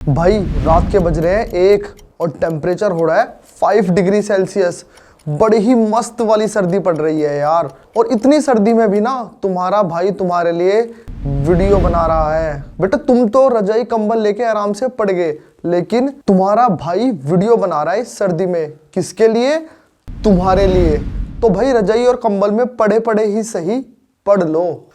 भाई रात के बज रहे हैं 1 और टेम्परेचर हो रहा है 5 डिग्री सेल्सियस। बड़ी ही मस्त वाली सर्दी पड़ रही है यार। और इतनी सर्दी में भी ना तुम्हारा भाई तुम्हारे लिए वीडियो बना रहा है। बेटा तुम तो रजाई कंबल लेके आराम से पड़ गए, लेकिन तुम्हारा भाई वीडियो बना रहा है इस सर्दी में। किसके लिए? तुम्हारे लिए। तो भाई रजाई और कंबल में पड़े पड़े ही सही, पढ़ लो।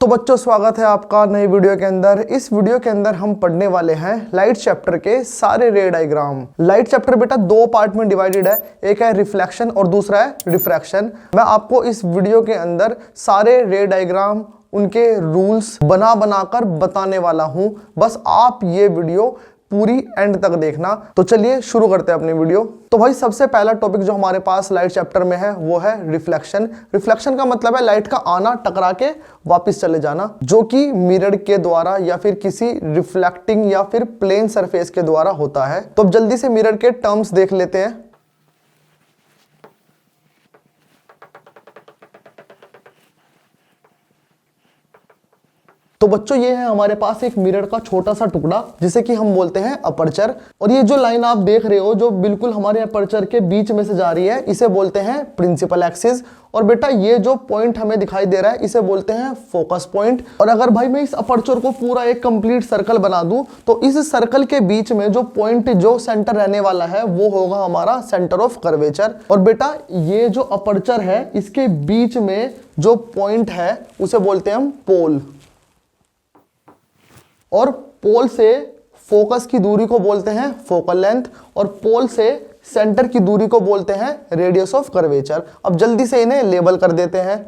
तो बच्चों स्वागत है आपका नई वीडियो के अंदर। इस वीडियो के अंदर हम पढ़ने वाले हैं लाइट चैप्टर के सारे रे डायग्राम। लाइट चैप्टर बेटा 2 पार्ट में डिवाइडेड है, एक है रिफ्लेक्शन और दूसरा है रिफ्रैक्शन। मैं आपको इस वीडियो के अंदर सारे रे डायग्राम, उनके रूल्स बना बनाकर बताने वाला हूं। बस आप ये वीडियो पूरी एंड तक देखना। तो चलिए शुरू करते हैं अपनी वीडियो। तो भाई सबसे पहला टॉपिक जो हमारे पास लाइट चैप्टर में है वो है रिफ्लेक्शन। रिफ्लेक्शन का मतलब है लाइट का आना, टकरा के वापस चले जाना, जो कि मिरर के द्वारा या फिर किसी रिफ्लेक्टिंग या फिर प्लेन सरफेस के द्वारा होता है। तो अब जल्दी से मिरर के टर्म्स देख लेते हैं। तो बच्चों ये है हमारे पास एक मिरर का छोटा सा टुकड़ा, जिसे कि हम बोलते हैं अपर्चर। और ये जो लाइन आप देख रहे हो जो बिल्कुल हमारे अपर्चर के बीच में से जा रही है, इसे बोलते हैं प्रिंसिपल एक्सिस। और बेटा ये जो पॉइंट हमें दिखाई दे रहा है इसे बोलते हैं फोकस पॉइंट। और अगर भाई मैं इस अपर्चर को पूरा एक कंप्लीट सर्कल बना दूं तो इस सर्कल के बीच में जो पॉइंट, जो सेंटर रहने वाला है वो होगा हमारा सेंटर ऑफ कर्वेचर। और बेटा ये जो अपर्चर है इसके बीच में जो पॉइंट है उसे बोलते हैं हम पोल। और पोल से फोकस की दूरी को बोलते हैं फोकल लेंथ, और पोल से सेंटर की दूरी को बोलते हैं रेडियस ऑफ कर्वेचर। अब जल्दी से इन्हें लेबल कर देते हैं।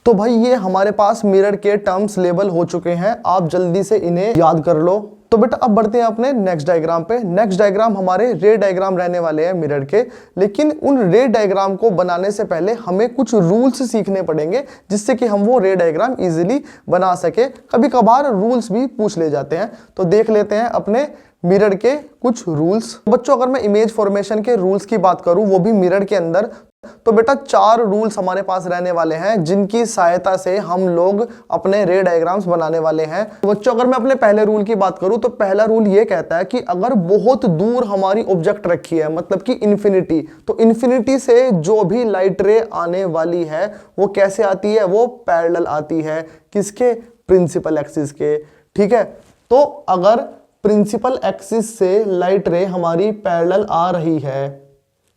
तो भाई ये हमारे पास मिरर के टर्म्स लेबल हो चुके हैं, आप जल्दी से इन्हें याद कर लो। तो बेटा अब बढ़ते हैं अपने नेक्स्ट डायग्राम पे। नेक्स्ट डायग्राम हमारे रे डायग्राम रहने वाले हैं मिरर के, लेकिन उन रे डायग्राम को बनाने से पहले हमें कुछ रूल्स सीखने पड़ेंगे, जिससे कि हम वो रे डायग्राम इजीली बना सके। कभी कभार रूल्स भी पूछ ले जाते हैं, तो देख लेते हैं अपने मिरर के कुछ रूल्स। बच्चों अगर मैं इमेज फॉर्मेशन के रूल्स की बात करूं, वो भी मिरर के अंदर, तो बेटा 4 रूल्स हमारे पास रहने वाले हैं, जिनकी सहायता से हम लोग अपने रे डायग्राम्स बनाने वाले हैं। बच्चों अगर मैं अपने पहले रूल की बात करूं तो पहला रूल ये कहता है कि अगर बहुत दूर हमारी ऑब्जेक्ट रखी है, मतलब कि इंफिनिटी, तो इंफिनिटी से जो भी लाइट रे आने वाली है वो कैसे आती है? वो पैरेलल आती है। किसके? प्रिंसिपल एक्सिस के। ठीक है, तो अगर प्रिंसिपल एक्सिस से लाइट रे हमारी पैरेलल आ रही है,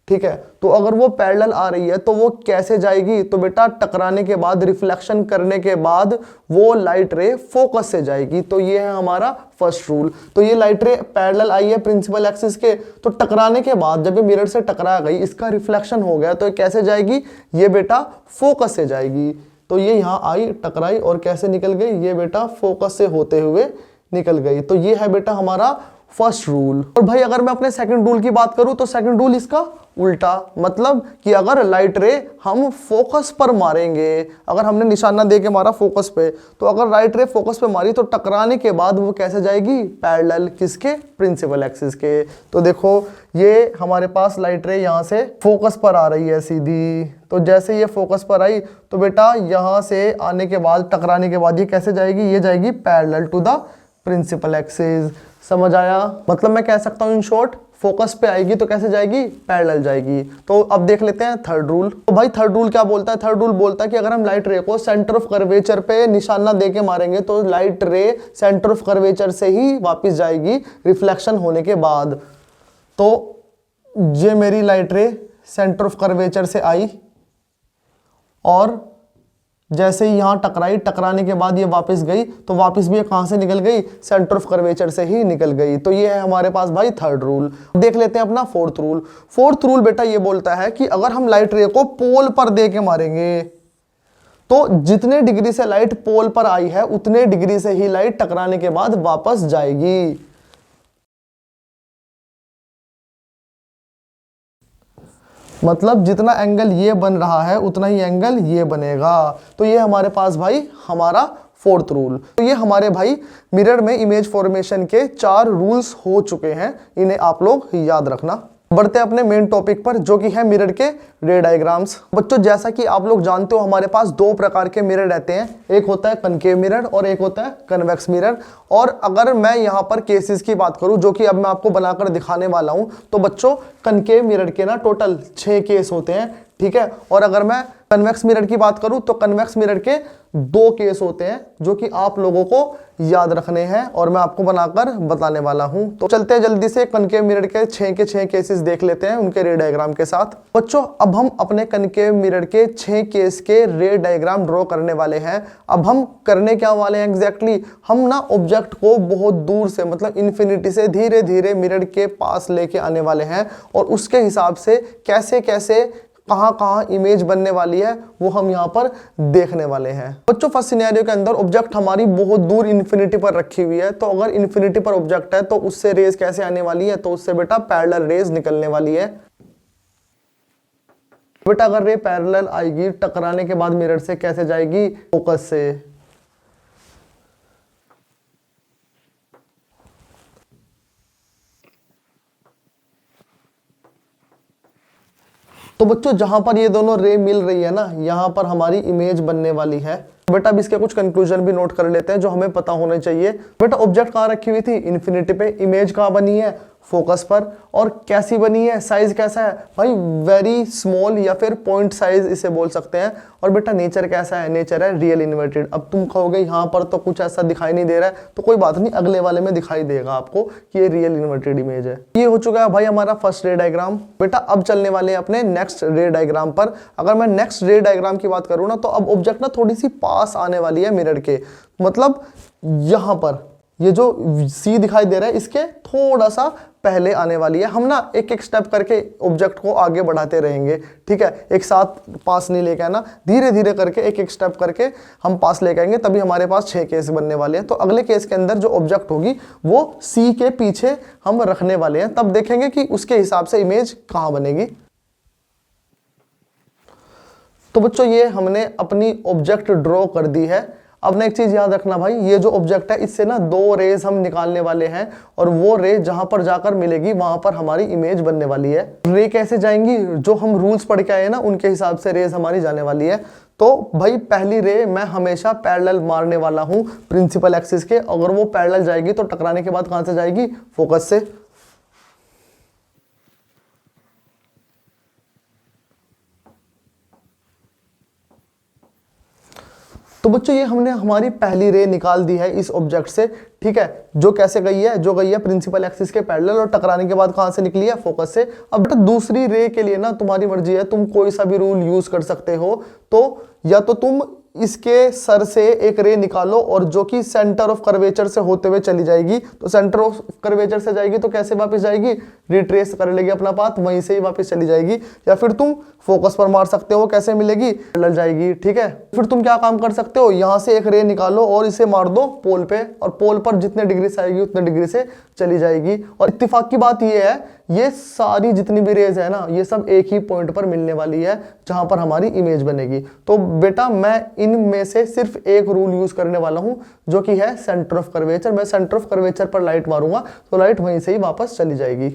ठीक है, तो अगर वो पैरेलल आ रही है तो वो कैसे जाएगी? तो बेटा टकराने के बाद, रिफ्लेक्शन करने के बाद वो लाइट रे फोकस से जाएगी। तो ये है हमारा फर्स्ट रूल। तो ये लाइट रे पैरेलल आई है प्रिंसिपल एक्सिस के, तो टकराने के बाद जब ये मिरर से टकरा गई, इसका रिफ्लेक्शन हो गया, तो ये कैसे जाएगी? ये बेटा फोकस से जाएगी। तो ये यहाँ आई, टकराई और कैसे निकल गई? ये बेटा फोकस से होते हुए निकल गई। तो ये है बेटा हमारा फर्स्ट रूल। और भाई अगर मैं अपने सेकंड रूल की बात करूं तो सेकंड रूल इसका उल्टा, मतलब कि अगर लाइट रे हम फोकस पर मारेंगे, अगर हमने निशाना दे के मारा फोकस पे, तो अगर लाइट रे फोकस पे मारी तो टकराने के बाद वो कैसे जाएगी? पैरेलल। किसके? प्रिंसिपल एक्सिस के। तो देखो ये हमारे पास लाइट रे यहाँ से फोकस पर आ रही है सीधी, तो जैसे ये फोकस पर आई तो बेटा यहाँ से आने के बाद, टकराने के बाद ये कैसे जाएगी? ये जाएगी parallel to the principal axis. समझ आया? मतलब मैं कह सकता हूं इन शॉर्ट, फोकस पे आएगी तो कैसे जाएगी? पैरेलल जाएगी। तो अब देख लेते हैं थर्ड रूल। तो भाई थर्ड रूल क्या बोलता है? थर्ड रूल बोलता है कि अगर हम लाइट रे को सेंटर ऑफ कर्वेचर पे निशाना देके मारेंगे तो लाइट रे सेंटर ऑफ कर्वेचर से ही वापस जाएगी रिफ्लेक्शन होने के बाद। तो ये मेरी लाइट रे सेंटर ऑफ कर्वेचर से आई और जैसे ही यहाँ टकराई, टकराने के बाद ये वापस गई, तो वापस भी ये कहाँ से निकल गई? सेंटर ऑफ कर्वेचर से ही निकल गई। तो ये है हमारे पास भाई थर्ड रूल। देख लेते हैं अपना फोर्थ रूल। फोर्थ रूल बेटा ये बोलता है कि अगर हम लाइट रे को पोल पर दे के मारेंगे तो जितने डिग्री से लाइट पोल पर आई है उतने डिग्री से ही लाइट टकराने के बाद वापस जाएगी। मतलब जितना एंगल ये बन रहा है उतना ही एंगल ये बनेगा। तो ये हमारे पास भाई हमारा फोर्थ रूल। तो ये हमारे भाई मिरर में इमेज फॉर्मेशन के 4 रूल्स हो चुके हैं, इन्हें आप लोग याद रखना। बढ़ते हैं अपने मेन टॉपिक पर, जो कि है मिरर के रे डायग्राम्स। बच्चों जैसा कि आप लोग जानते हो हमारे पास 2 प्रकार के मिरर रहते हैं, एक होता है कनकेव मिरर और एक होता है कन्वेक्स मिरर। और अगर मैं यहाँ पर केसेस की बात करूँ जो कि अब मैं आपको बनाकर दिखाने वाला हूँ, तो बच्चों कनकेव मिरर के ना टोटल 6 केस होते हैं, ठीक है। और अगर मैं कन्वेक्स मिरर की बात करूं तो कन्वेक्स मिरर के 2 केस होते हैं जो कि आप लोगों को याद रखने हैं और मैं आपको बनाकर बताने वाला हूं। तो चलते हैं जल्दी से कनकेव मिरर के 6 के 6 केसेस देख लेते हैं उनके रे डायग्राम के साथ। बच्चों अब हम अपने कनकेव मिरर के 6 केस के रे डायग्राम ड्रॉ करने वाले हैं। अब हम करने क्या वाले हैं एग्जैक्टली, हम ना ऑब्जेक्ट को बहुत दूर से मतलब इन्फिनिटी से धीरे धीरे मिरर के पास लेके आने वाले हैं और उसके हिसाब से कैसे कैसे कहां कहां इमेज बनने वाली है वो हम यहां पर देखने वाले हैं। बच्चों फर्स्ट सिनेरियो के अंदर ऑब्जेक्ट हमारी बहुत दूर इन्फिनिटी पर रखी हुई है, तो अगर इन्फिनिटी पर ऑब्जेक्ट है तो उससे रेज कैसे आने वाली है, तो उससे बेटा पैरेलल रेज निकलने वाली है। बेटा अगर रे पैरेलल आएगी टकराने के बाद मिरर से कैसे जाएगी, फोकस से। तो बच्चों जहां पर ये दोनों रे मिल रही है ना, यहां पर हमारी इमेज बनने वाली है। बेटा अब इसके कुछ कंक्लूजन भी नोट कर लेते हैं जो हमें पता होने चाहिए। बेटा ऑब्जेक्ट कहां रखी हुई थी, इन्फिनिटी पे। इमेज कहां बनी है, फोकस पर। और कैसी बनी है, साइज कैसा है भाई, वेरी स्मॉल या फिर पॉइंट साइज इसे बोल सकते हैं। और बेटा नेचर कैसा है, नेचर है रियल इन्वर्टेड। अब तुम कहोगे यहाँ पर तो कुछ ऐसा दिखाई नहीं दे रहा है, तो कोई बात नहीं, अगले वाले में दिखाई देगा आपको कि ये रियल इन्वर्टेड इमेज है। ये हो चुका है भाई हमारा फर्स्ट रे डायग्राम। बेटा अब चलने वाले हैं अपने नेक्स्ट रे डायग्राम पर। अगर मैं नेक्स्ट रे डायग्राम की बात करूँ ना, तो अब ऑब्जेक्ट ना थोड़ी सी पास आने वाली है मिरर के, मतलब यहाँ पर ये जो सी दिखाई दे रहा है इसके थोड़ा सा पहले आने वाली है। हम ना एक एक स्टेप करके ऑब्जेक्ट को आगे बढ़ाते रहेंगे, ठीक है। एक साथ पास नहीं लेके आना, धीरे धीरे करके एक एक स्टेप करके हम पास लेके आएंगे, तभी हमारे पास 6 केस बनने वाले हैं। तो अगले केस के अंदर जो ऑब्जेक्ट होगी वो सी के पीछे हम रखने वाले हैं, तब देखेंगे कि उसके हिसाब से इमेज कहाँ बनेगी। तो बच्चों ये हमने अपनी ऑब्जेक्ट ड्रॉ कर दी है। अब ना एक चीज याद रखना भाई, ये जो ऑब्जेक्ट है इससे ना 2 रेज हम निकालने वाले हैं और वो रे जहां पर जाकर मिलेगी वहां पर हमारी इमेज बनने वाली है। रे कैसे जाएंगी, जो हम रूल्स पढ़ के आए ना उनके हिसाब से रेज हमारी जाने वाली है। तो भाई पहली रे मैं हमेशा पैरेलल मारने वाला हूं प्रिंसिपल एक्सिस के। अगर वो पैरेलल जाएगी तो टकराने के बाद कहां से जाएगी, फोकस से। तो बच्चों ये हमने हमारी पहली रे निकाल दी है इस ऑब्जेक्ट से, ठीक है। जो कैसे गई है, जो गई है प्रिंसिपल एक्सिस के पैरेलल और टकराने के बाद कहां से निकली है, फोकस से। अब बेटा दूसरी रे के लिए ना तुम्हारी मर्जी है, तुम कोई सा भी रूल यूज कर सकते हो। तो या तो तुम इसके सर से एक रे निकालो और जो कि सेंटर ऑफ कर्वेचर से होते हुए चली जाएगी, तो सेंटर ऑफ कर्वेचर से जाएगी तो कैसे वापस जाएगी, रिट्रेस कर लेगी अपना पाथ, वहीं से ही वापस चली जाएगी। या फिर तुम फोकस पर मार सकते हो, कैसे मिलेगी, पैरेलल जाएगी, ठीक है। फिर तुम क्या काम कर सकते हो, यहां से एक रे निकालो और इसे मार दो पोल पे, और पोल पर जितने डिग्री से आएगी उतने डिग्री से चली जाएगी। और इत्तेफाक की बात यह है, ये सारी जितनी भी रेज है ना, ये सब एक ही पॉइंट पर मिलने वाली है जहां पर हमारी इमेज बनेगी। तो बेटा मैं इनमें से सिर्फ एक रूल यूज करने वाला हूं जो कि है सेंटर ऑफ कर्वेचर। मैं सेंटर ऑफ कर्वेचर पर लाइट मारूंगा तो लाइट वहीं से ही वापस चली जाएगी।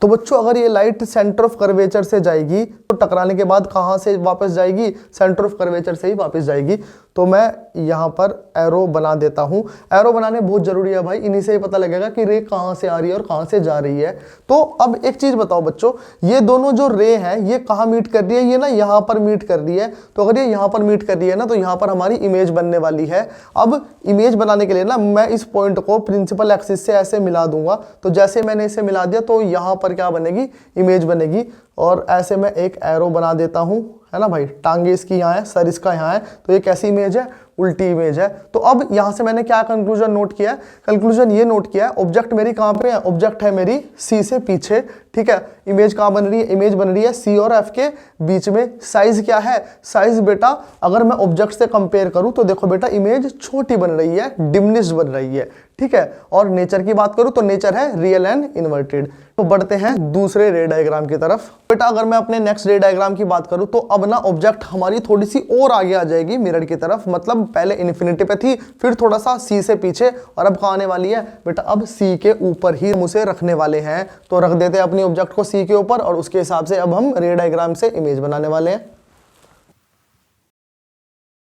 तो बच्चों अगर ये लाइट सेंटर ऑफ कर्वेचर से जाएगी तो टकराने के बाद कहां से वापस जाएगी, सेंटर ऑफ कर्वेचर से ही वापस जाएगी। तो मैं यहां पर एरो बना देता हूं। एरो बनाने बहुत जरूरी है भाई, इन्हीं से ही पता लगेगा कि रे कहां से आ रही है और कहां से जा रही है। तो अब एक चीज बताओ बच्चों, ये दोनों जो रे हैं ये कहां मीट कर रही है, ये ना यहां पर मीट कर रही है। तो अगर ये यहां पर मीट कर रही है ना, तो यहां पर हमारी इमेज बनने वाली है। अब इमेज बनाने के लिए ना मैं इस पॉइंट को प्रिंसिपल एक्सिस से ऐसे मिला दूंगा। तो जैसे मैंने इसे मिला दिया तो यहां पर क्या बनेगी, इमेज बनेगी। और ऐसे मैं एक एरो बना देता हूं, है ना भाई, टांगे इसकी यहाँ है, सर इसका यहाँ है। तो ये कैसी इमेज है, उल्टी इमेज है। तो अब यहाँ से मैंने क्या कंक्लूजन नोट किया है? कंक्लूजन ये नोट किया है, ऑब्जेक्ट मेरी कहाँ पे है? ऑब्जेक्ट है मेरी सी से पीछे, ठीक है। इमेज कहाँ बन रही है? इमेज बन रही है सी और एफ के बीच में। साइज क्या है? साइज बेटा अगर मैं ऑब्जेक्ट से कंपेयर करूं तो देखो बेटा इमेज छोटी बन रही है, डिमिनिश्ड बन रही है, ठीक है। और नेचर की बात करूं तो नेचर है रियल एंड इन्वर्टेड। तो बढ़ते हैं दूसरे रे डायग्राम की तरफ। बेटा अगर मैं अपने नेक्स्ट रे डायग्राम की बात करूं तो अब ना ऑब्जेक्ट हमारी थोड़ी सी और आगे आ जाएगी मिरर की तरफ, मतलब पहले इन्फिनिटी पे थी, फिर थोड़ा सा सी से पीछे, और अब कहाँ आने वाली है बेटा? अब सी के ऊपर ही हम उसे रखने वाले हैं। तो रख देते हैं अपने ऑब्जेक्ट को सी के ऊपर, और उसके हिसाब से अब हम रे डायग्राम से इमेज बनाने वाले हैं।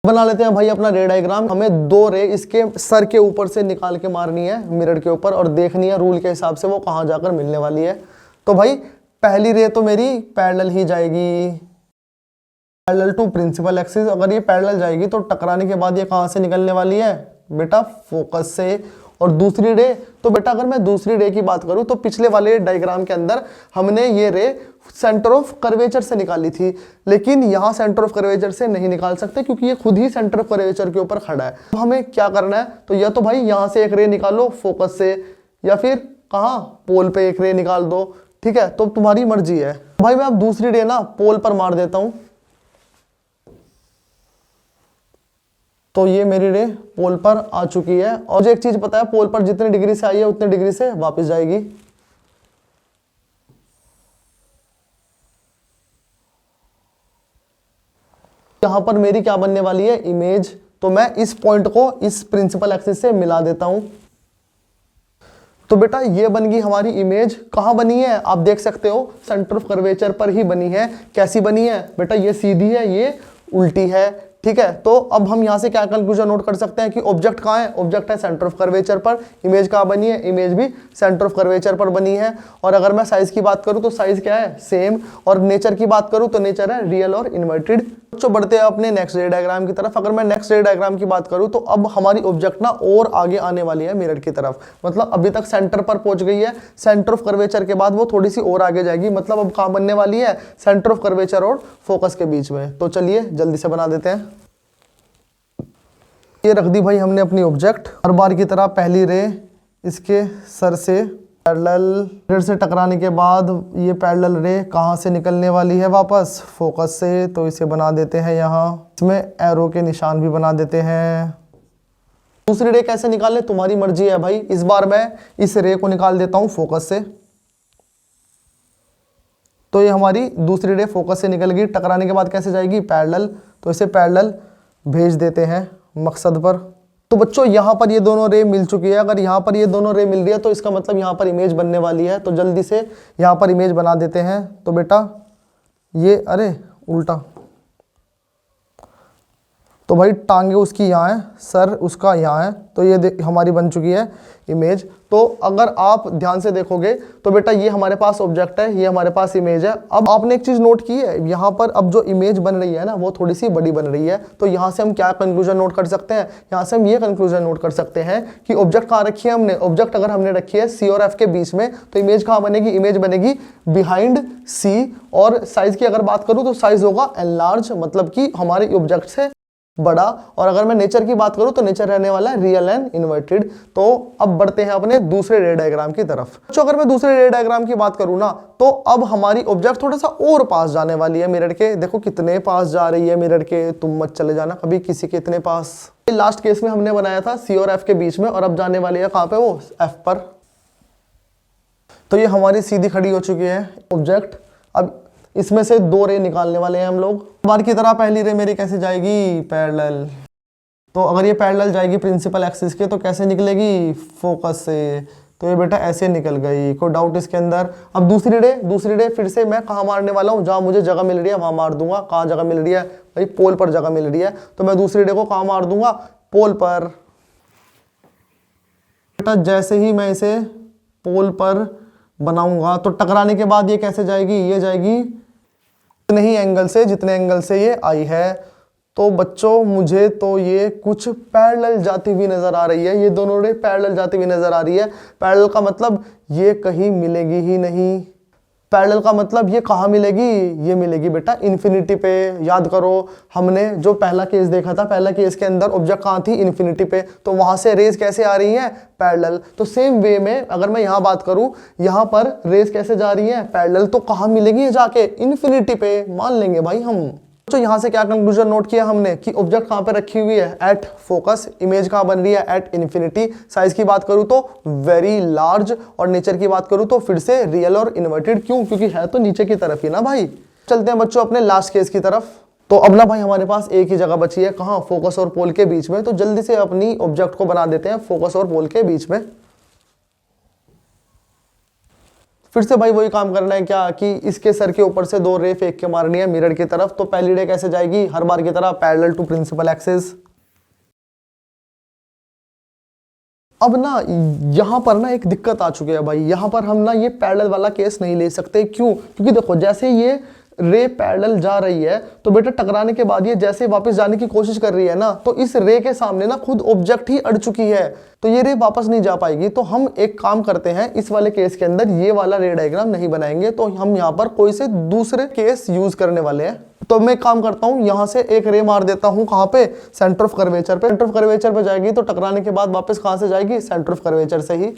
बना लेते हैं भाई अपना रे डायग्राम। हमें दो रे इसके सर के ऊपर से निकाल के मारनी है मिरर के ऊपर, और देखनी है रूल के हिसाब से वो कहाँ जाकर मिलने वाली है। तो भाई पहली रे तो मेरी पैरेलल ही जाएगी, पैरेलल टू प्रिंसिपल एक्सिस। अगर ये पैरेलल जाएगी तो टकराने के बाद ये कहाँ से निकलने वाली है बेटा? फोकस से। और दूसरी रे, तो बेटा अगर मैं दूसरी रे की बात करूं तो पिछले वाले डायग्राम के अंदर हमने ये रे सेंटर ऑफ कर्वेचर से निकाली थी, लेकिन यहाँ सेंटर ऑफ कर्वेचर से नहीं निकाल सकते क्योंकि ये खुद ही सेंटर ऑफ कर्वेचर के ऊपर खड़ा है। तो हमें क्या करना है? तो या तो भाई यहाँ से एक रे निकालो फोकस से, या फिर कहाँ पोल पे एक रे निकाल दो, ठीक है। तो तुम्हारी मर्जी है भाई। मैं अब दूसरी रे ना पोल पर मार देता हूं, तो ये मेरी रे पोल पर आ चुकी है। और मुझे एक चीज पता है, पोल पर जितने डिग्री से आई है उतने डिग्री से वापस जाएगी। यहां पर मेरी क्या बनने वाली है? इमेज। तो मैं इस पॉइंट को इस प्रिंसिपल एक्सिस से मिला देता हूं। तो बेटा ये बन गई हमारी इमेज। कहां बनी है आप देख सकते हो? सेंटर ऑफ कर्वेचर पर ही बनी है। कैसी बनी है बेटा? ये सीधी है, ये उल्टी है, ठीक है। तो अब हम यहां से क्या कंक्लूजन नोट कर सकते हैं कि ऑब्जेक्ट कहां है? ऑब्जेक्ट है सेंटर ऑफ कर्वेचर पर। इमेज कहां बनी है? इमेज भी सेंटर ऑफ कर्वेचर पर बनी है। और अगर मैं साइज की बात करूं तो साइज क्या है? सेम। और नेचर की बात करूं तो नेचर है रियल और इन्वर्टेड। तो बढ़ते हैं अपने नेक्स्ट रे डायग्राम की तरफ। अगर मैं नेक्स्ट रे डायग्राम की बात करूं तो अब हमारी ऑब्जेक्ट ना और आगे आने वाली है मिरर की तरफ, मतलब अभी तक सेंटर पर पहुंच गई है। सेंटर ऑफ कर्वेचर के बाद वो थोड़ी सी और आगे जाएगी, मतलब अब कहां बनने वाली है? सेंटर ऑफ कर्वेचर और फोकस के बीच में। तो चलिए जल्दी से बना देते हैं। ये रख दी भाई हमने अपनी ऑब्जेक्ट। हर बार की तरह पहली रे इसके सर से पैरेलल, फिर से टकराने के बाद ये पैरेलल रे कहाँ से निकलने वाली है? वापस फोकस से। तो इसे बना देते हैं यहाँ, इसमें एरो के निशान भी बना देते हैं। दूसरी रे कैसे निकालें तुम्हारी मर्जी है भाई। इस बार मैं इस रे को निकाल देता हूँ फोकस से। तो ये हमारी दूसरी रे फोकस से निकल गई। टकराने के बाद कैसे जाएगी? पैरेलल। तो इसे पैरेलल भेज देते हैं मकसद पर। तो बच्चों यहाँ पर ये दोनों रे मिल चुकी है। अगर यहाँ पर ये दोनों रे मिल रही है तो इसका मतलब यहाँ पर इमेज बनने वाली है। तो जल्दी से यहाँ पर इमेज बना देते हैं। तो बेटा ये, अरे उल्टा, तो भाई टांगे उसकी यहाँ है, सर उसका यहाँ है। तो ये हमारी बन चुकी है इमेज। तो अगर आप ध्यान से देखोगे तो बेटा ये हमारे पास ऑब्जेक्ट है, ये हमारे पास इमेज है। अब आपने एक चीज नोट की है, यहाँ पर अब जो इमेज बन रही है ना वो थोड़ी सी बड़ी बन रही है। तो यहाँ से हम क्या कंक्लूजन नोट कर सकते हैं? यहाँ से हम ये कंक्लूजन नोट कर सकते हैं कि ऑब्जेक्ट कहाँ रखी है हमने? ऑब्जेक्ट अगर हमने रखी है सी और एफ के बीच में, तो इमेज कहाँ बनेगी? इमेज बनेगी बिहाइंड सी। और साइज की अगर बात करूँ तो साइज होगा एनलार्ज, मतलब कि हमारे ऑब्जेक्ट से बड़ा। और अगर मैं नेचर की बात करूं तो नेचर रहने वाला है रियल एंड इन्वर्टेड। तो अब बढ़ते हैं अपने दूसरे रे डायग्राम की तरफ। तो अगर मैं दूसरे रे डायग्राम की बात करूं ना तो अब हमारी ऑब्जेक्ट थोड़ा सा और पास जाने वाली है मिरर के। देखो कितने पास जा रही है मिरर के, तुम मत चले जाना कभी किसी के इतने पास। लास्ट केस में हमने बनाया था सी और एफ के बीच में, और अब जाने वाली है कहां पे? वो एफ पर। तो ये हमारी सीधी खड़ी हो चुकी है ऑब्जेक्ट। अब इसमें से दो रे निकालने वाले हैं हम लोग। बार की तरह पहली रे मेरी कैसे जाएगी? पैरेलल। तो अगर ये पैरेलल जाएगी प्रिंसिपल एक्सिस के तो कैसे निकलेगी? फोकस से। तो ये बेटा ऐसे निकल गई, कोई डाउट इसके अंदर? अब दूसरी रे फिर से मैं कहाँ मारने वाला हूँ? जहाँ मुझे जगह मिल रही है वहां मार दूंगा। कहाँ जगह मिल रही है भाई? पोल पर जगह मिल रही है। तो मैं दूसरी रे को कहाँ मार दूंगा? पोल पर। बेटा जैसे ही मैं इसे पोल पर बनाऊंगा तो टकराने के बाद ये कैसे जाएगी? ये जाएगी जितने ही एंगल से, जितने एंगल से ये आई है। तो बच्चों मुझे तो ये कुछ पैरेलल जाती हुई नजर आ रही है। ये दोनों रे पैरेलल जाती हुई नजर आ रही है। पैरेलल का मतलब ये कहीं मिलेगी ही नहीं। पैरेलल का मतलब ये कहाँ मिलेगी, ये मिलेगी बेटा इन्फिनिटी पे। याद करो हमने जो पहला केस देखा था, पहला केस के अंदर ऑब्जेक्ट कहाँ थी, इन्फिनिटी पे, तो वहां से रेज कैसे आ रही है, पैरेलल। तो सेम वे में अगर मैं यहाँ बात करूँ, यहाँ पर रेज कैसे जा रही है, पैरेलल, तो कहाँ मिलेगी जाके, इन्फिनिटी पे। मान लेंगे भाई हम। तो यहां से क्या कंक्लूजन नोट किया हमने कि ऑब्जेक्ट कहां पे रखी हुई है, एट फोकस। इमेज कहां बन रही है, एट इन्फिनिटी। साइज की बात करूं तो वेरी लार्ज, और नेचर की बात करूं तो फिर से रियल और इन्वर्टेड। क्यों, क्योंकि है तो नीचे की तरफ ही ना भाई। चलते हैं बच्चों अपने लास्ट केस की तरफ। तो अब ना भाई हमारे पास एक ही जगह बची है, कहां, फोकस और पोल के बीच में। तो जल्दी से अपनी ऑब्जेक्ट को बना देते हैं फोकस और पोल के बीच में। फिर से भाई वही काम करना है क्या कि इसके सर के ऊपर से 2 रे फेंक के मारनी है मिरर की तरफ। तो पहली रे कैसे जाएगी, हर बार की तरह पैरेलल टू प्रिंसिपल एक्सिस। अब ना यहां पर ना एक दिक्कत आ चुकी है भाई, यहां पर हम ना ये पैरेलल वाला केस नहीं ले सकते। क्यों, क्योंकि देखो जैसे ये रे पैरेलल जा रही है तो बेटा टकराने के बाद ये जैसे वापस जाने की कोशिश कर रही है ना, तो इस रे के सामने ना खुद ऑब्जेक्ट ही अड़ चुकी है, तो ये रे वापस नहीं जा पाएगी। तो हम एक काम करते हैं, इस वाले केस के अंदर ये वाला रे डायग्राम नहीं बनाएंगे, तो हम यहाँ पर कोई से दूसरे केस यूज करने वाले हैं। तो मैं एक काम करता हूँ, यहाँ से एक रे मार देता हूँ, कहाँ पे, सेंटर ऑफ कर्वेचर पे। सेंटर ऑफ कर्वेचर पे जाएगी तो टकराने के बाद वापस कहाँ से जाएगी, सेंटर ऑफ कर्वेचर से ही।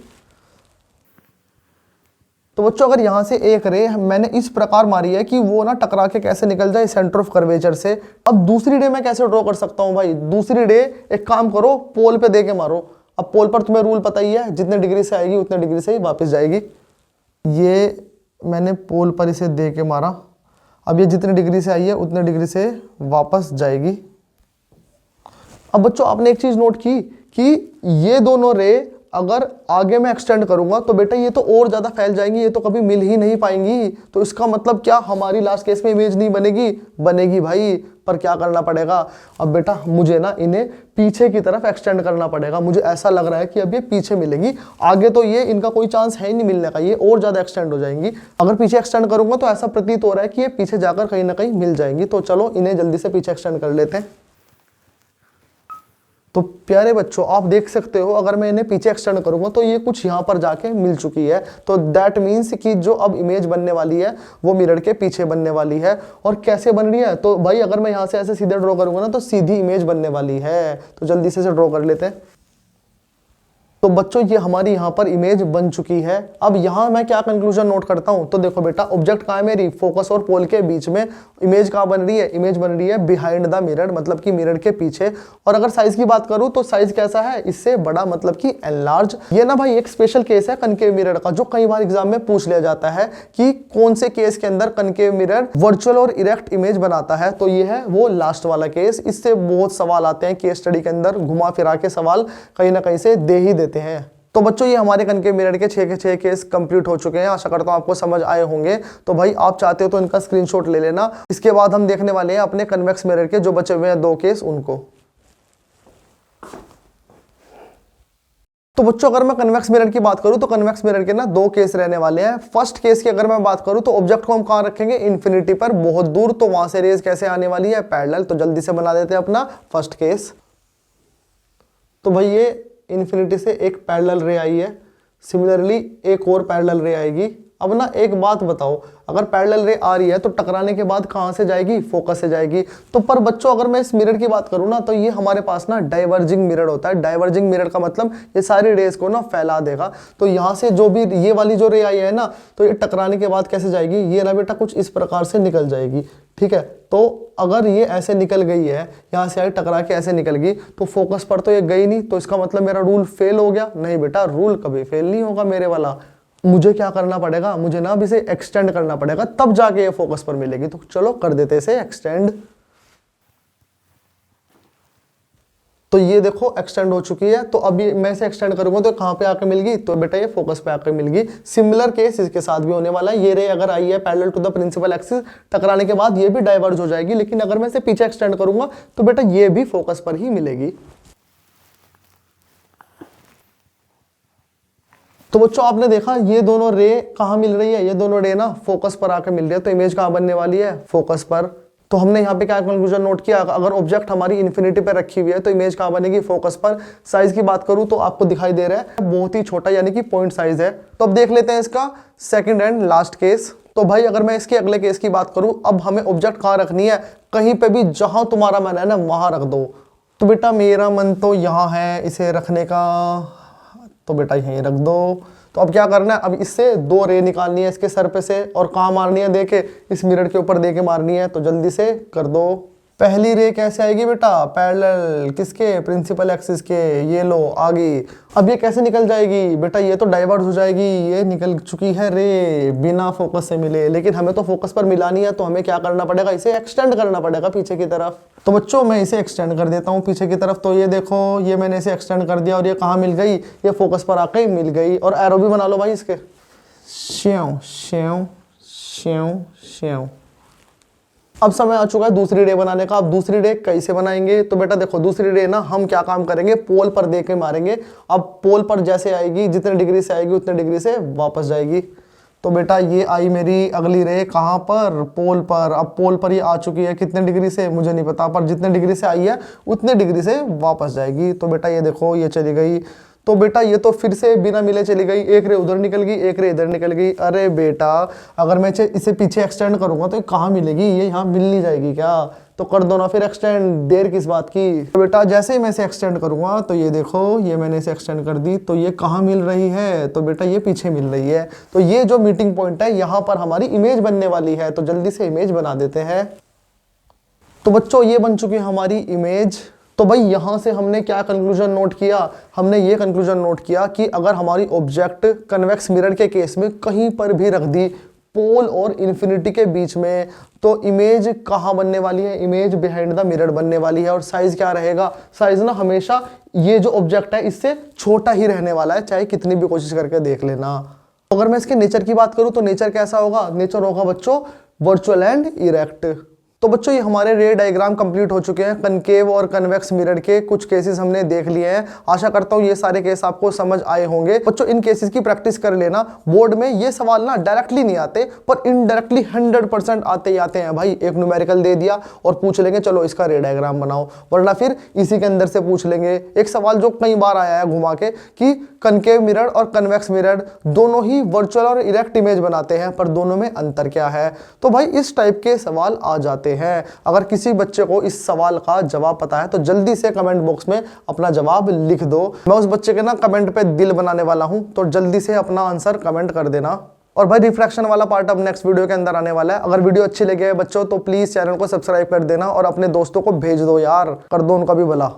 तो बच्चों अगर यहां से एक रे मैंने इस प्रकार मारी है कि वो ना टकरा के कैसे निकल जाए सेंटर ऑफ कर्वेचर से। अब दूसरी रे मैं कैसे ड्रॉ कर सकता हूं भाई, दूसरी रे एक काम करो, पोल पे दे के मारो। अब पोल पर तुम्हें रूल पता ही है, जितने डिग्री से आएगी उतने डिग्री से ही वापस जाएगी। ये मैंने पोल पर इसे दे के मारा, अब ये जितने डिग्री से आई है उतने डिग्री से वापस जाएगी। अब बच्चों आपने एक चीज नोट की कि ये दोनों रे अगर आगे मैं एक्सटेंड करूंगा तो बेटा ये तो और ज्यादा फैल जाएंगी, ये तो कभी मिल ही नहीं पाएंगी। तो इसका मतलब क्या, हमारी लास्ट केस में इमेज नहीं बनेगी, बनेगी भाई। पर क्या करना पड़ेगा, अब बेटा मुझे ना इन्हें पीछे की तरफ एक्सटेंड करना पड़ेगा। मुझे ऐसा लग रहा है कि अब ये पीछे मिलेगी, आगे तो ये इनका कोई चांस है ही नहीं मिलने का, ये और ज्यादा एक्सटेंड हो जाएंगी। अगर पीछे एक्सटेंड करूंगा तो ऐसा प्रतीत हो रहा है कि ये पीछे जाकर कहीं ना कहीं मिल जाएंगी। तो चलो इन्हें जल्दी से पीछे एक्सटेंड कर लेते हैं। तो प्यारे बच्चों आप देख सकते हो, अगर मैं इन्हें पीछे एक्सटेंड करूंगा तो ये कुछ यहां पर जाके मिल चुकी है। तो दैट मीन्स कि जो अब इमेज बनने वाली है वो मिरर के पीछे बनने वाली है। और कैसे बन रही है, तो भाई अगर मैं यहां से ऐसे सीधे ड्रॉ करूंगा ना तो सीधी इमेज बनने वाली है। तो जल्दी से ड्रॉ कर लेते हैं। तो बच्चों ये हमारी यहाँ पर इमेज बन चुकी है। अब यहाँ मैं क्या कंक्लूजन नोट करता हूँ, तो देखो बेटा ऑब्जेक्ट कहाँ है मेरी, फोकस और पोल के बीच में। इमेज कहाँ बन रही है, इमेज बन रही है बिहाइंड द मिरर, मतलब कि मिरर के पीछे। और अगर साइज की बात करूँ तो साइज कैसा है, इससे बड़ा, मतलब कि एनलार्ज। ये ना भाई एक स्पेशल केस है कनकेव मिरर का, जो कई बार एग्जाम में पूछ लिया जाता है कि कौन से केस के अंदर कनकेव मिरर वर्चुअल और इरेक्ट इमेज बनाता है। तो ये है वो लास्ट वाला केस। इससे बहुत सवाल आते हैं केस स्टडी के अंदर, घुमा फिरा के सवाल कहीं ना कहीं से दे ही देते हैं। तो बच्चों ये हमारे कनकेव मिरर के 6 के 6 केस कंप्लीट हो चुके हैं। आशा करता हूं आपको समझ आए होंगे। तो भाई आप चाहते हो तो इनका स्क्रीनशॉट ले लेना। इसके बाद हम देखने वाले हैं अपने कन्वेक्स मिरर के जो बचे हुए हैं 2 केस उनको। तो बच्चों अगर मैं कन्वेक्स मिरर की बात करूं तो कन्वेक्स मिरर के ना 2 केस रहने वाले हैं। फर्स्ट केस की अगर मैं बात करूं तो ऑब्जेक्ट को हम कहां रखेंगे, इन्फिनिटी पर, बहुत दूर। तो वहां से रेज कैसे आने वाली है, पैरेलल। तो जल्दी से बना देते हैं अपना फर्स्ट केस। तो भाई ये इन्फिनिटी से एक पैरेलल रे आई है, सिमिलरली एक और पैरेलल रे आएगी। अब ना एक बात बताओ, अगर पैरेलल रे आ रही है तो टकराने के बाद कहां से जाएगी, फोकस से जाएगी। तो पर बच्चों अगर मैं इस मिरर की बात करूं ना तो ये हमारे पास ना डाइवर्जिंग मिरर होता है। डाइवर्जिंग मिरर का मतलब ये सारी रेस को ना फैला देगा। तो यहां से जो भी ये वाली जो रे आई है ना, तो ये टकराने के बाद कैसे जाएगी, ये ना बेटा कुछ इस प्रकार से निकल जाएगी। ठीक है, तो अगर ये ऐसे निकल गई है, यहां से आई टकरा के ऐसे निकल गई, तो फोकस पर तो ये गई नहीं। तो इसका मतलब मेरा रूल फेल हो गया। नहीं बेटा, रूल कभी फेल नहीं होगा मेरे वाला। मुझे क्या करना पड़ेगा, मुझे ना अब इसे एक्सटेंड करना पड़ेगा, तब जाके ये फोकस पर मिलेगी। तो चलो कर देते इसे एक्सटेंड। तो ये देखो एक्सटेंड हो चुकी है। तो अभी मैं इसे एक्सटेंड करूंगा तो कहां पे आके मिल गई, तो बेटा ये फोकस पे आके मिल गई। सिमिलर केस इसके साथ भी होने वाला है। ये रे अगर आई है parallel to the principal axis, टकराने के बाद ये भी डाइवर्ज हो जाएगी। लेकिन अगर मैं इसे पीछे एक्सटेंड करूंगा तो बेटा ये भी फोकस पर ही मिलेगी। तो बच्चों आपने देखा ये दोनों रे कहां मिल रही है, ये दोनों रे ना फोकस पर आकर मिल रही है। तो इमेज कहां बनने वाली है, फोकस पर। तो हमने यहाँ पे क्या कंक्लूजन नोट किया, अगर ऑब्जेक्ट हमारी इन्फिनिटी पे रखी हुई है तो इमेज कहां बनेगी, फोकस पर। साइज की बात करूं तो आपको दिखाई दे रहा है बहुत ही छोटा, यानी कि पॉइंट साइज है। तो अब देख लेते हैं इसका सेकंड एंड लास्ट केस। तो भाई अगर मैं इसके अगले केस की बात करूं, अब हमें ऑब्जेक्ट कहाँ रखनी है, कहीं पे भी जहां तुम्हारा मन है ना वहां रख दो। तो बेटा मेरा मन तो यहाँ है इसे रखने का, तो बेटा यहीं रख दो। तो अब क्या करना है, अब इससे 2 रे निकालनी है इसके सर पे से, और कहाँ मारनी है देके, इस मिरर के ऊपर देके मारनी है। तो जल्दी से कर दो। पहली रे कैसे आएगी बेटा, पैरेलल किसके, प्रिंसिपल एक्सिस के, ये लो आ गई। अब ये कैसे निकल जाएगी बेटा, ये तो डाइवर्ट हो जाएगी, ये निकल चुकी है रे बिना फोकस से मिले, लेकिन हमें तो फोकस पर मिलानी है, तो हमें क्या करना पड़ेगा, इसे एक्सटेंड करना पड़ेगा पीछे की तरफ। तो बच्चों मैं इसे एक्सटेंड कर देता हूँ पीछे की तरफ। तो ये देखो, ये मैंने इसे एक्सटेंड कर दिया और ये कहाँ मिल गई, ये फोकस पर आके मिल गई। और एरो भी बना लो भाई इसके, श्यों श्यों श्यों श्यों। अब समय आ चुका है दूसरी रे बनाने का। अब दूसरी रे कैसे बनाएंगे, तो बेटा देखो दूसरी रे ना हम क्या काम करेंगे, पोल पर दे के मारेंगे। अब पोल पर जैसे आएगी, जितने डिग्री से आएगी उतने डिग्री से वापस जाएगी। तो बेटा ये आई मेरी अगली रे कहाँ पर, पोल पर। अब पोल पर ये आ चुकी है, कितने डिग्री से मुझे नहीं पता, पर जितने डिग्री से आई है उतने डिग्री से वापस जाएगी। तो बेटा ये देखो ये चली गई। तो बेटा ये तो फिर से बिना मिले चली गई, एक रे उधर निकल गई, एक रे इधर निकल गई। अरे बेटा अगर मैं इसे पीछे एक्सटेंड करूंगा तो कहाँ मिलेगी, ये यहाँ मिल नहीं जाएगी क्या, तो कर दो ना फिर एक्सटेंड, देर किस बात की। तो बेटा जैसे ही मैं इसे एक्सटेंड करूंगा, तो ये देखो ये मैंने इसे एक्सटेंड कर दी, तो ये कहाँ मिल रही है, तो बेटा ये पीछे मिल रही है। तो ये जो मीटिंग पॉइंट है, यहाँ पर हमारी इमेज बनने वाली है, तो जल्दी से इमेज बना देते हैं। तो बच्चों ये बन चुकी है हमारी इमेज। तो भाई यहाँ से हमने क्या कंक्लूजन नोट किया, हमने ये कंक्लूजन नोट किया कि अगर हमारी ऑब्जेक्ट कन्वेक्स मिरर के केस में कहीं पर भी रख दी पोल और इन्फिनिटी के बीच में, तो इमेज कहाँ बनने वाली है, इमेज बिहाइंड द मिरर बनने वाली है। और साइज क्या रहेगा, साइज ना हमेशा ये जो ऑब्जेक्ट है इससे छोटा ही रहने वाला है, चाहे कितनी भी कोशिश करके देख लेना। अगर मैं इसके नेचर की बात करूँ तो नेचर कैसा होगा, नेचर होगा बच्चों वर्चुअल एंड इरेक्ट। तो बच्चों ये हमारे रे डायग्राम कंप्लीट हो चुके हैं। कनकेव और कन्वेक्स मिरर के कुछ केसेस हमने देख लिए हैं। आशा करता हूँ ये सारे केस आपको समझ आए होंगे। बच्चों इन केसेस की प्रैक्टिस कर लेना। बोर्ड में ये सवाल ना डायरेक्टली नहीं आते, पर इनडायरेक्टली 100% आते ही आते हैं भाई। एक न्यूमेरिकल दे दिया और पूछ लेंगे चलो इसका रे डायग्राम बनाओ, वरना फिर इसी के अंदर से पूछ लेंगे। एक सवाल जो कई बार आया है घुमा के कि कनकेव मिरर और कन्वेक्स मिरर दोनों ही वर्चुअल और इरेक्ट इमेज बनाते हैं, पर दोनों में अंतर क्या है। तो भाई इस टाइप के सवाल आ जाते हैं। अगर किसी बच्चे को इस सवाल का जवाब पता है तो जल्दी से कमेंट बॉक्स में अपना जवाब लिख दो। मैं उस बच्चे के ना कमेंट पे दिल बनाने वाला हूं, तो जल्दी से अपना आंसर कमेंट कर देना। और भाई रिफ्लेक्शन वाला पार्ट अब नेक्स्ट वीडियो के अंदर आने वाला है। अगर वीडियो अच्छी लगे बच्चों तो प्लीज चैनल को सब्सक्राइब कर देना और अपने दोस्तों को भेज दो यार, कर दो उनका भी भला।